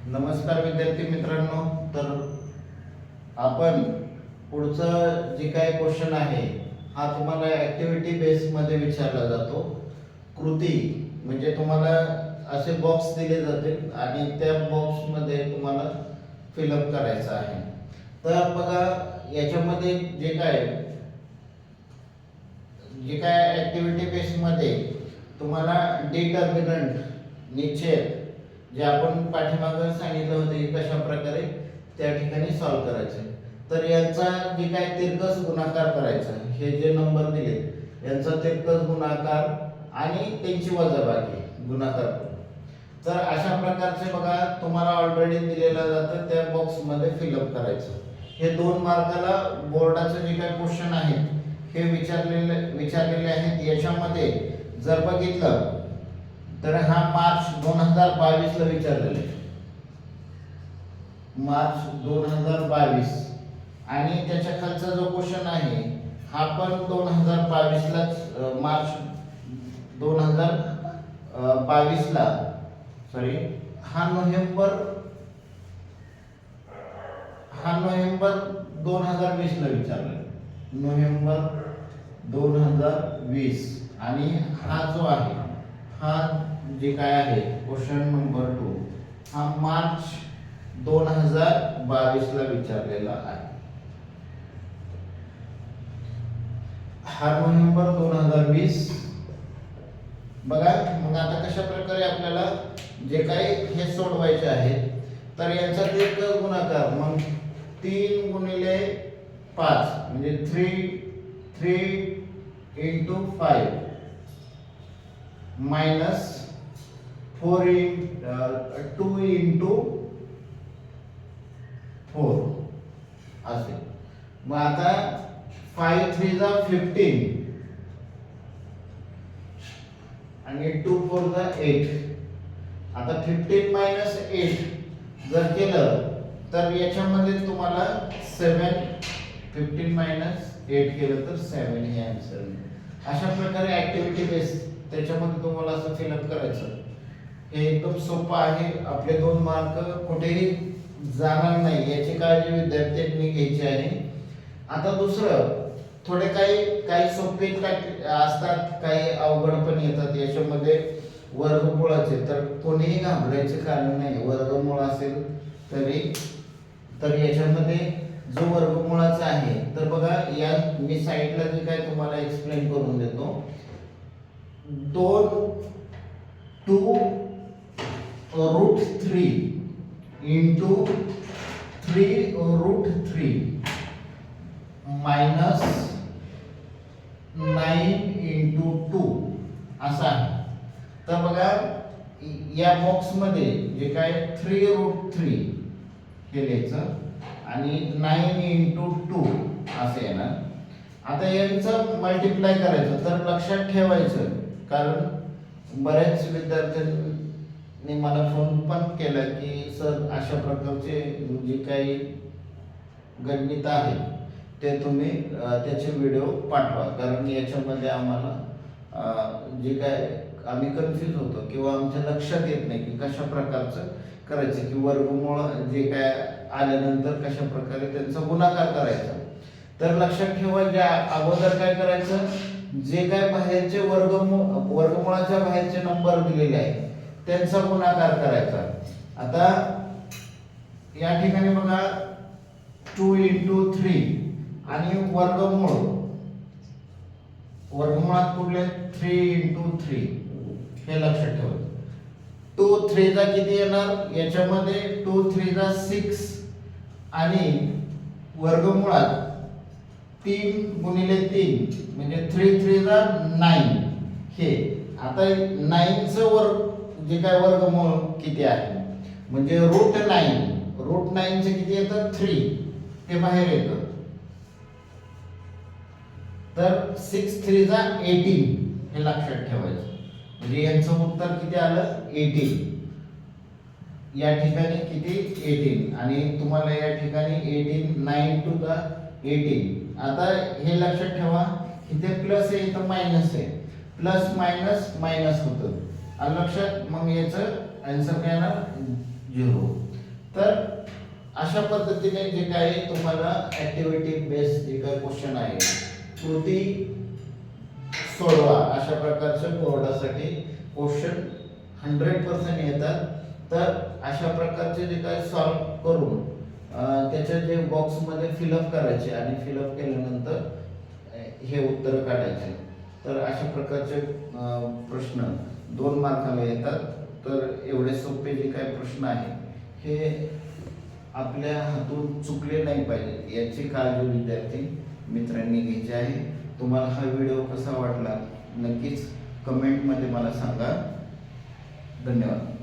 नमस्कार विद्यार्थी मित्रांनो. तर आपण पुढचं जे काही क्वेश्चन आहे हा तुम्हाला ऍक्टिव्हिटी बेस मध्ये विचारला जातो. कृती म्हणजे तुम्हाला असे बॉक्स दिले जातील आणि त्या बॉक्स मध्ये तुम्हाला फिलअप करायचं आहे. तर बघा याच्यामध्ये जे काय ऍक्टिव्हिटी बेस मध्ये तुम्हाला डिटर्मिनंट निश्चय जे आपण पाठीमागे सांगितलं होतं की कशा प्रकारे त्या ठिकाणी सॉल्व्ह करायचं. तर यांचा जे काय तिरकस गुणाकार करायचा, हे जे नंबर दिले यांचा तिरकस गुणाकार आणि त्यांची वजाबाकी गुणाकार. तर अशा प्रकारचे बघा तुम्हाला ऑलरेडी दिलेलं जातं, त्या बॉक्स मध्ये फिलअप करायचं. हे 2 मार्काला बोर्डाचे जे काही क्वेश्चन आहेत हे विचारलेले आहेत. याच्यामध्ये जर बघितलं तर हा मार्च 2022 ला विचारलेला आहे, मार्च 2022. आणि त्याच्या खालचा जो क्वेश्चन आहे हा पण 2022 ला, मार्च 2022 ला, सॉरी हा नोव्हेंबर 2020 ला विचारला, नोव्हेंबर 2020. आणि हा जो आहे हा जे काय आहे क्वेश्चन नंबर 2 हा मार्च 2022 ला विचारलेला आहे. हा नोव्हेंबर 2020. बघा मग आता कशा प्रकारे आपल्याला जे काही हे सोडवायचे आहे. तर यांचा तिरकस गुणाकार मग 3 गुणिले 5 म्हणजे 3 into 5 minus 2 into 4 असे. मग आता 5 3 जा 15 आणि 2 4 जा 8. आता 15 minus 8 जर केलं तर याच्यामध्ये तुम्हाला 7, 15 minus 8 केलं तर 7 हे आन्सर. अशा प्रकारे ऍक्टिव्हिटी बेस त्याच्यामध्ये तुम्हाला असं फिलअप करायचं. हे एकदम सोपं आहे. आपले 2 मार्क कुठेही जाणार नाही याची काळजी विद्यार्थ्यांनी घ्यायची आहे. आता दुसरं थोडे काही सोपे असतात, काही अवघड पण येतात याच्यामध्ये वर्गमूळाचे. तर कोणीही घाबरायचे कारण नाही. वर्गमूळ असेल तर याच्यामध्ये जो वर्गमूळाचा आहे तर बघा या मी साइडला जे काय तुम्हाला एक्सप्लेन करून देतो. 2 √3 into 3 √3 minus 9 into 2 असा आहे. तर बघा या बॉक्स मध्ये जे काय 3 √3 हे लिहायचं आणि 9 into 2 असे येणार. आता यांचं मल्टिप्लाय करायचं. तर लक्षात ठेवायचं कारण बऱ्याच विद्यार्थ्यांनी मला फोन पण केला की सर अशा प्रकारचे जे काही गणित आहे ते तुम्ही त्याचे व्हिडिओ पाठवा, कारण याच्यामध्ये आम्हाला जे काय आम्ही कन्फ्यूज होतो किंवा आमच्या लक्षात येत नाही की कशा प्रकारचं करायचं, की वर्गमूळ जे काय आल्यानंतर कशा प्रकारे त्यांचा गुणाकार करायचा. तर लक्षात ठेवा ज्या अगोदर काय करायचं, जे काय बाहेरचे वर्गमूळाच्या बाहेरचे नंबर दिलेले आहेत त्यांचा गुणाकार करायचा. आता या ठिकाणी बघा 2 into 3 आणि वर्गमूळात कुठले 3 into 3 हे लक्षात ठेवा. 2 3 चा किती येणार याच्यामध्ये 2 3 चा 6 आणि वर्गमूळात 3 गुणिले 3 म्हणजे 3 3 चा 9 हे. आता 9 चं जे काय वर्गमूळ किती आहे म्हणजे √9 चे किती येतं 3 ते बाहेर येतं. तर 6 3 चा 18 हे लक्षात ठेवायचं. म्हणजे यांचं उत्तर किती आलं 18. या ठिकाणी किती 18 आणि तुम्हाला या ठिकाणी 18 9 2 चा 18. आता हे लक्षात ठेवा इथे प्लस आहे इथं मायनस आहे, प्लस मायनस मायनस होतं. लक्षात मग याचं आन्सर काय येणार 0. तर अशा पद्धतीने जे काही तुम्हाला ऍक्टिव्हिटी बेस्ड जे काही क्वेश्चन आहे कृती सोडवा अशा प्रकारचे बोर्डासाठी क्वेश्चन 100% येतात. तर अशा प्रकारचे जे काही सॉल्व करून त्याच्या जे बॉक्समध्ये फिलअप करायचे आणि फिलअप केल्यानंतर हे उत्तर काढायचे. तर अशा प्रकारचे प्रश्न 2 मार्काला येतात. तर एवढे सोपे जे काही प्रश्न आहे हे आपल्या हातून चुकले नाही पाहिजे याची काळजी विद्यार्थी मित्रांनी घ्यायची आहे. तुम्हाला हा व्हिडिओ कसा वाटला नक्कीच कमेंटमध्ये मला सांगा. धन्यवाद.